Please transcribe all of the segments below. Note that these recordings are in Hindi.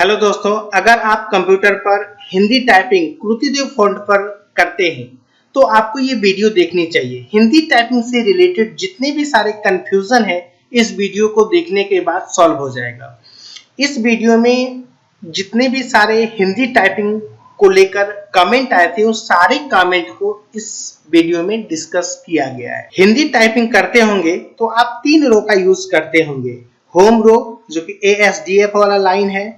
हेलो दोस्तों, अगर आप कंप्यूटर पर हिंदी टाइपिंग कृतिदेव फॉन्ट पर करते हैं तो आपको ये वीडियो देखनी चाहिए। हिंदी टाइपिंग से रिलेटेड जितने भी सारे कंफ्यूजन है इस वीडियो को देखने के बाद सॉल्व हो जाएगा। इस वीडियो में जितने भी सारे हिंदी टाइपिंग को लेकर कमेंट आए थे उस सारे कमेंट को इस वीडियो में डिस्कस किया गया है। हिंदी टाइपिंग करते होंगे तो आप 3 रो का यूज करते होंगे। होम रो जो कि ASDF वाला लाइन है,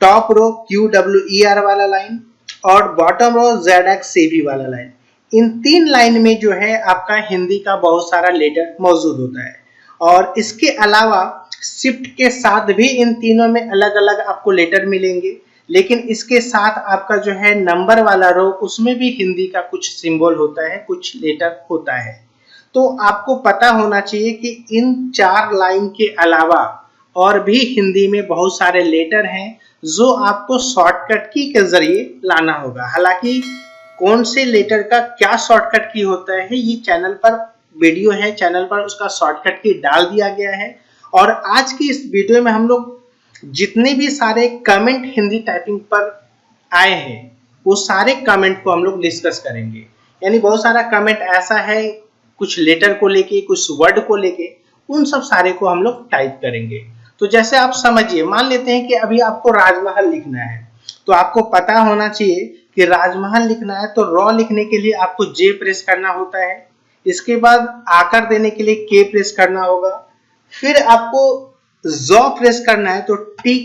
टॉप रो QWER वाला लाइन और बॉटम रो ZXCB वाला लाइन। इन 3 लाइन में जो है आपका हिंदी का बहुत सारा लेटर मौजूद होता है और इसके अलावा शिफ्ट के साथ भी इन तीनों में अलग अलग आपको लेटर मिलेंगे, लेकिन इसके साथ आपका जो है नंबर वाला रो उसमें भी हिंदी का कुछ सिंबल होता है, कुछ लेटर होता है। तो आपको पता होना चाहिए कि इन 4 लाइन के अलावा और भी हिंदी में बहुत सारे लेटर हैं जो आपको शॉर्टकट की के जरिए लाना होगा। हालांकि कौन से लेटर का क्या शॉर्टकट की होता है ये चैनल पर वीडियो है, चैनल पर उसका शॉर्टकट की डाल दिया गया है। और आज की इस वीडियो में हम लोग जितने भी सारे कमेंट हिंदी टाइपिंग पर आए हैं वो सारे कमेंट को हम लोग डिस्कस करेंगे। यानी बहुत सारा कमेंट ऐसा है कुछ लेटर को लेके, कुछ वर्ड को लेके, उन सब सारे को हम लोग टाइप करेंगे। तो जैसे आप समझिए, मान लेते हैं कि अभी आपको राजमहल लिखना है तो आपको पता होना चाहिए कि राजमहल लिखना है तो रॉ लिखने के लिए आपको जे प्रेस करना होता है। इसके बाद आकार देने के लिए के प्रेस करना होगा। फिर आपको जॉ प्रेस करना है तो टी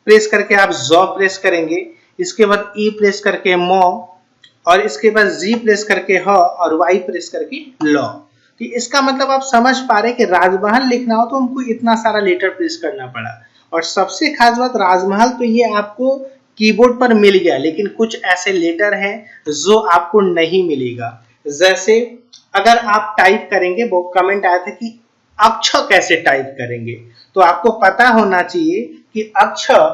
प्रेस करके आप जॉ प्रेस करेंगे। इसके बाद ई प्रेस करके मो और इसके बाद जी प्रेस करके ह और वाई प्रेस करके लॉ। तो इसका मतलब आप समझ पा रहे कि राजमहल लिखना हो तो हमको इतना सारा लेटर प्रेस करना पड़ा। और सबसे खास बात, राजमहल तो ये आपको कीबोर्ड पर मिल गया, लेकिन कुछ ऐसे लेटर हैं जो आपको नहीं मिलेगा। जैसे अगर आप टाइप करेंगे, वो कमेंट आया था कि अक्षर कैसे टाइप करेंगे, तो आपको पता होना चाहिए कि अक्षर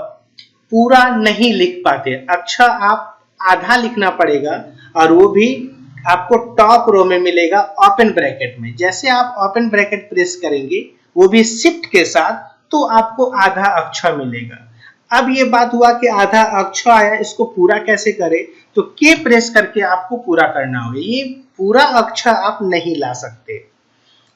पूरा नहीं लिख पाते, अक्षर आप आधा लिखना पड़ेगा और वो भी आपको टॉप रो में मिलेगा ओपन ब्रैकेट में। जैसे आप ओपन ब्रैकेट प्रेस करेंगे वो भी शिफ्ट के साथ तो आपको आधा अक्षर मिलेगा। अब ये बात हुआ कि आधा अक्षर आया, इसको पूरा कैसे करें, तो के प्रेस करके आपको पूरा करना होगा। ये पूरा अक्षर आप नहीं ला सकते।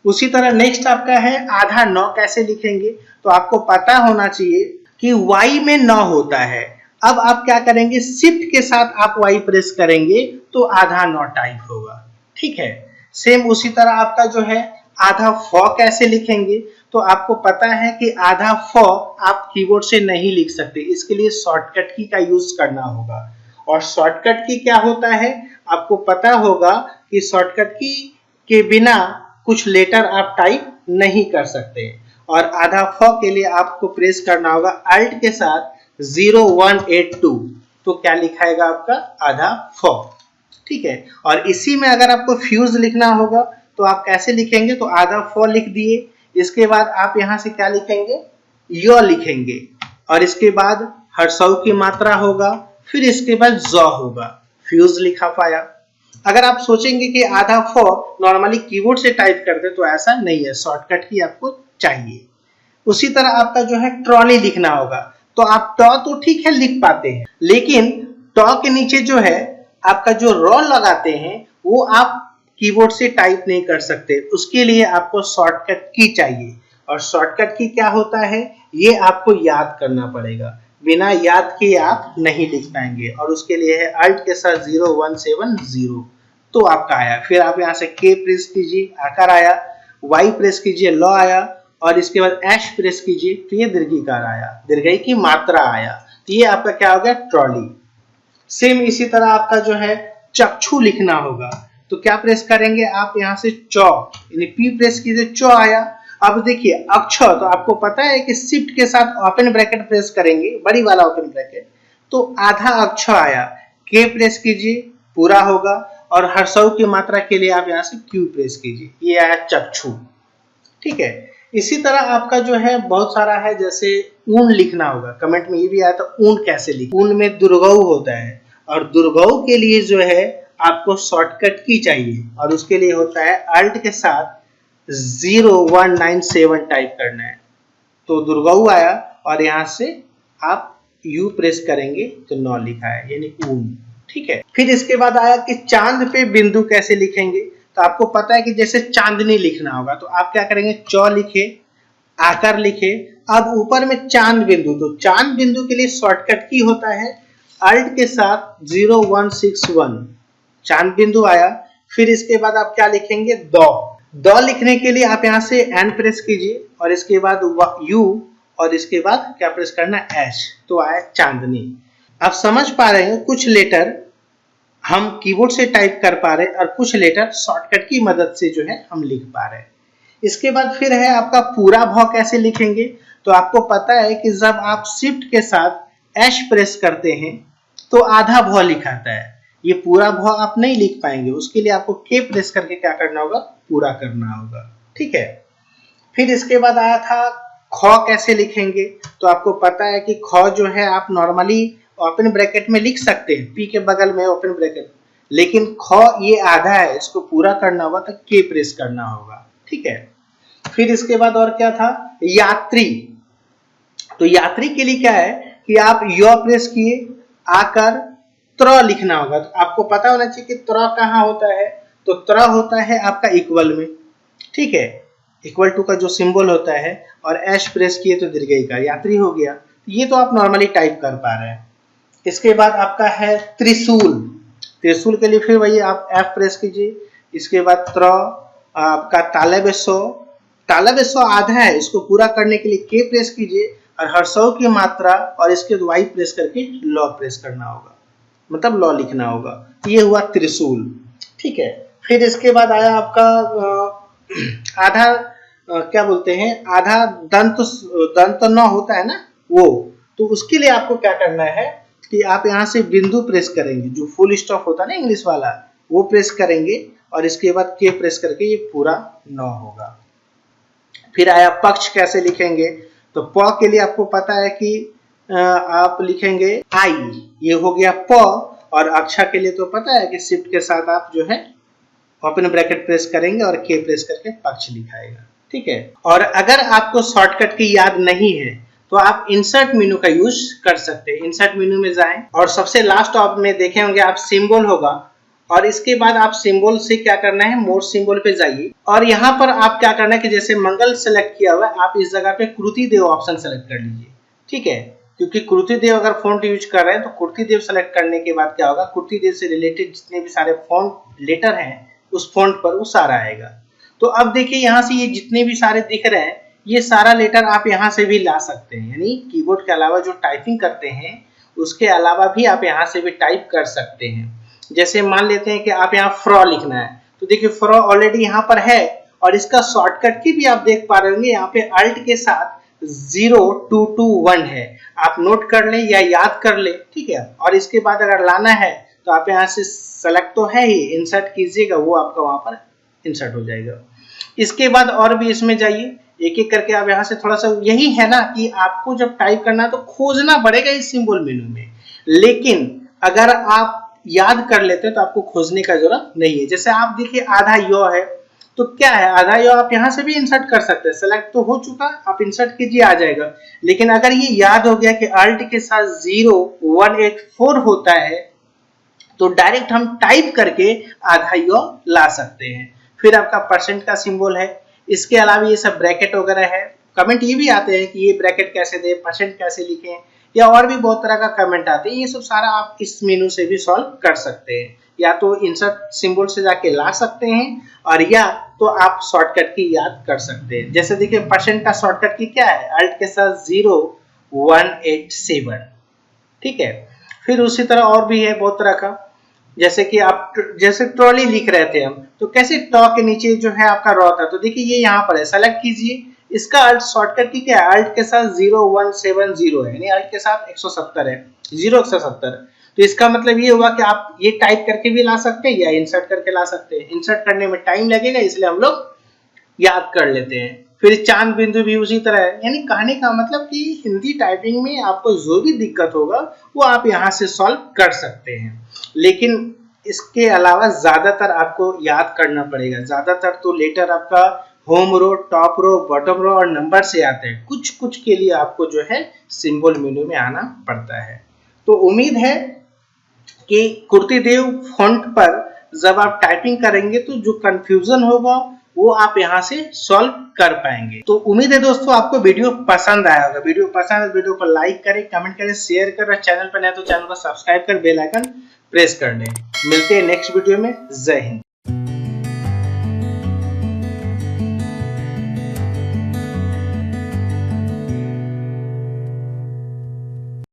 उसी तरह नेक्स्ट आपका है आधा नौ कैसे लिखेंगे, तो आपको पता होना चाहिए कि वाई में 9 होता है। अब आप क्या करेंगे, शिफ्ट के साथ आप वाई प्रेस करेंगे तो आधा 9 टाइप होगा। ठीक है, सेम उसी तरह आपका जो है आधा फ कैसे लिखेंगे, तो आपको पता है कि आधा फ आप कीबोर्ड से नहीं लिख सकते, इसके लिए शॉर्टकट की का यूज करना होगा। और शॉर्टकट की क्या होता है आपको पता होगा कि शॉर्टकट की के बिना कुछ लेटर आप टाइप नहीं कर सकते। और आधा फ के लिए आपको प्रेस करना होगा अल्ट के साथ 0182, तो क्या लिखाएगा आपका आधा फ। ठीक है, और इसी में अगर आपको फ्यूज लिखना होगा तो आप कैसे लिखेंगे, तो आधा फ लिख दिए। इसके बाद आप यहां से क्या लिखेंगे, यो लिखेंगे और इसके बाद हर्षऊ की मात्रा होगा, फिर इसके बाद जॉ होगा, फ्यूज लिखा पाया। अगर आप सोचेंगे कि आधा फ नॉर्मली कीबोर्ड से टाइप करते तो ऐसा नहीं है, शॉर्टकट की आपको चाहिए। उसी तरह आपका जो है ट्रॉली लिखना होगा, तो आप टॉ तो ठीक है लिख पाते हैं, लेकिन टॉ के नीचे जो है आपका जो रॉ लगाते हैं वो आप कीबोर्ड से टाइप नहीं कर सकते, उसके लिए आपको शॉर्टकट की चाहिए। और शॉर्टकट की क्या होता है ये आपको याद करना पड़ेगा, बिना याद किए आप नहीं लिख पाएंगे। और उसके लिए है अल्ट के साथ 0170, तो आपका आया। फिर आप यहाँ से के प्रेस कीजिए, आकार आया, वाई प्रेस कीजिए, लॉ आया, और इसके बाद एश प्रेस कीजिए तो ये दीर्घिकार आया, दीर्घई की मात्रा आया, तो ये आपका क्या हो गया ट्रॉली। सेम इसी तरह आपका जो है चक्षु लिखना होगा, तो क्या प्रेस करेंगे आप यहाँ से चौ, यानी पी प्रेस कीजिए, चौ आया। अब देखिए अक्षर, तो आपको पता है कि शिफ्ट के साथ ओपन ब्रैकेट प्रेस करेंगे, बड़ी वाला ओपन ब्रैकेट, तो आधा अक्षर आया, के प्रेस कीजिए पूरा होगा, और हर्षऊ की मात्रा के लिए आप यहाँ से क्यू प्रेस कीजिए, ये आया चक्षु। ठीक है, इसी तरह आपका जो है बहुत सारा है, जैसे ऊन लिखना होगा, कमेंट में ये भी आया था ऊन कैसे लिख, ऊन में दुर्गऊ होता है और दुर्गऊ के लिए जो है आपको शॉर्टकट की चाहिए, और उसके लिए होता है अल्ट के साथ 0197 टाइप करना है, तो दुर्गऊ आया और यहाँ से आप यू प्रेस करेंगे तो नौ लिखा है यानी ऊन। ठीक है, फिर इसके बाद आया कि चांद पे बिंदु कैसे लिखेंगे। तो आपको पता है कि जैसे चांदनी लिखना होगा तो आप क्या करेंगे, चौ लिखे, आकर लिखे, अब ऊपर में चांद बिंदु। तो चांद बिंदु के लिए शॉर्टकट की होता है अल्ट के साथ 0161, चांद बिंदु आया। फिर इसके बाद आप क्या लिखेंगे, दो लिखने के लिए आप यहां से एन प्रेस कीजिए और इसके बाद यू और इसके बाद क्या प्रेस करना, एच, तो आया चांदनी। आप समझ पा रहे हैं कुछ लेटर हम कीबोर्ड से टाइप कर पा रहे हैं और कुछ लेटर शॉर्टकट की मदद से जो है हम लिख पा रहे हैं। इसके बाद फिर है आपका पूरा भ कैसे लिखेंगे। तो आपको पता है कि जब आप शिफ्ट के साथ एश प्रेस करते हैं तो आधा भ लिखाता है, ये पूरा भ आप नहीं लिख पाएंगे, उसके लिए आपको के प्रेस करके क्या करना होगा, पूरा करना होगा। ठीक है, फिर इसके बाद आया था ख कैसे लिखेंगे। तो आपको पता है कि ख जो है आप नॉर्मली ओपन ब्रैकेट में लिख सकते हैं, पी के बगल में ओपन ब्रैकेट, लेकिन ख ये आधा है, इसको पूरा करना होगा तो के प्रेस करना होगा। ठीक है, फिर इसके बाद और क्या था, यात्री। तो यात्री के लिए क्या है कि आप य प्रेस किए, आकर त्र लिखना होगा। तो आपको पता होना चाहिए कि त्र कहाँ होता है, तो त्र होता है आपका इक्वल में। ठीक है, इक्वल टू का जो सिंबल होता है, और एश प्रेस किए तो दीर्घई का, यात्री हो गया। ये तो आप नॉर्मली टाइप कर पा रहे हैं। इसके बाद आपका है त्रिशूल। त्रिशूल के लिए फिर वही आप एफ प्रेस कीजिए, इसके बाद त्र, आपका तालबेसो, तालबेसो आधा है, इसको पूरा करने के लिए के प्रेस कीजिए और हर्षौ की मात्रा और इसके वाई प्रेस करके लॉ प्रेस करना होगा, मतलब लॉ लिखना होगा। ये हुआ त्रिशूल। ठीक है, फिर इसके बाद आया आपका आधा क्या बोलते हैं, आधा दंत न होता है ना वो, तो उसके लिए आपको क्या करना है कि आप यहाँ से बिंदु प्रेस करेंगे, जो फुल स्टॉप होता है ना इंग्लिश वाला, वो प्रेस करेंगे और इसके बाद के प्रेस करके ये पूरा न होगा। फिर आया पक्ष कैसे लिखेंगे। तो प के लिए आपको पता है कि आप लिखेंगे आई, ये हो गया प, और अक्षा के लिए तो पता है कि शिफ्ट के साथ आप जो है ओपन ब्रैकेट प्रेस करेंगे और के प्रेस करके पक्ष लिखाएगा। ठीक है, और अगर आपको शॉर्टकट की याद नहीं है तो आप इंसर्ट मेनू का यूज कर सकते हैं। इंसर्ट मेनू में जाएं और सबसे लास्ट ऑप में देखे होंगे आप सिंबल होगा, और इसके बाद आप सिंबल से क्या करना है, मोर सिंबल पे जाइए और यहाँ पर आप क्या करना है कि जैसे मंगल सेलेक्ट किया हुआ है, आप इस जगह पे कृतिदेव ऑप्शन सेलेक्ट कर लीजिए। ठीक है, क्योंकि कृतिदेव अगर फॉन्ट यूज कर रहे हैं तो कृतिदेव सेलेक्ट करने के बाद क्या होगा, कृतिदेव से रिलेटेड जितने भी सारे फॉन्ट लेटर हैं उस फॉन्ट पर वो सारा आएगा। तो अब देखिए यहाँ से ये जितने भी सारे दिख रहे हैं, ये सारा लेटर आप यहाँ से भी ला सकते हैं, यानी कीबोर्ड के अलावा जो टाइपिंग करते हैं उसके अलावा भी आप यहाँ से भी टाइप कर सकते हैं। जैसे मान लेते हैं कि आप यहाँ फ्रॉ लिखना है, तो देखिए फ्रॉ ऑलरेडी यहाँ पर है और इसका शॉर्टकट की भी आप देख पा रहे होंगे, यहाँ पे अल्ट के साथ 0221 है, आप नोट कर ले या याद कर ले। ठीक है, और इसके बाद अगर लाना है तो आप यहाँ से सेलेक्ट तो है ही, इंसर्ट कीजिएगा, वो आपका वहां पर इंसर्ट हो जाएगा। इसके बाद और भी इसमें जाइए, एक एक करके आप यहाँ से थोड़ा सा, यही है ना कि आपको जब टाइप करना है तो खोजना पड़ेगा इस सिंबल मेनू में, लेकिन अगर आप याद कर लेते हैं तो आपको खोजने का जरूरत नहीं है। जैसे आप देखिए आधा यो है, तो क्या है आधा यो आप यहाँ से भी इंसर्ट कर सकते हैं, सेलेक्ट तो हो चुका, आप इंसर्ट कीजिए आ जाएगा। लेकिन अगर ये याद हो गया कि अल्ट के साथ 0184 होता है तो डायरेक्ट हम टाइप करके आधा यो ला सकते हैं। फिर आपका परसेंट का सिंबल है, इसके अलावा ये सब ब्रैकेट वगैरह है। कमेंट ये भी आते हैं कि ये ब्रैकेट कैसे दे, परसेंट कैसे लिखें, या और भी बहुत तरह का कमेंट आते हैं। ये सब सारा आप इस मेनू से भी सॉल्व कर सकते हैं, या तो इंसर्ट सिंबल से जाके ला सकते हैं और या तो आप शॉर्टकट की याद कर सकते हैं। जैसे देखिए परसेंट का शॉर्टकट की क्या है, अल्ट के साथ 0187। ठीक है, फिर उसी तरह और भी है बहुत तरह का, जैसे कि आप जैसे ट्रॉली लिख रहे थे हम, तो कैसे टॉ के नीचे जो है आपका रॉ था, तो देखिए ये यहाँ पर है, सेलेक्ट कीजिए। इसका अल्ट शॉर्टकट की क्या है, अल्ट के साथ 0170 है, यानी अल्ट के साथ 170 है, 0170। तो इसका मतलब ये हुआ कि आप ये टाइप करके भी ला सकते हैं या इंसर्ट करके ला सकते हैं। इंसर्ट करने में टाइम लगेगा इसलिए हम लोग याद कर लेते हैं। फिर चांद बिंदु भी उसी तरह है, यानी कहने का मतलब कि हिंदी टाइपिंग में आपको जो भी दिक्कत होगा वो आप यहाँ से सॉल्व कर सकते हैं, लेकिन इसके अलावा ज्यादातर आपको याद करना पड़ेगा। ज्यादातर तो लेटर आपका होम रो, टॉप रो, बॉटम रो और नंबर से आते हैं। कुछ कुछ के लिए आपको जो है सिंबल मेनू में आना पड़ता है। तो उम्मीद है कि कुर्तीदेव फॉन्ट पर जब आप टाइपिंग करेंगे तो जो कंफ्यूजन होगा वो आप यहाँ से सॉल्व कर पाएंगे। तो उम्मीद है दोस्तों आपको वीडियो पसंद आया होगा। वीडियो पसंद है वीडियो को लाइक करें, कमेंट करें, शेयर करें। चैनल पर नए तो चैनल को सब्सक्राइब कर बेल आइकन प्रेस कर लें। मिलते हैं नेक्स्ट वीडियो में। जय हिंद।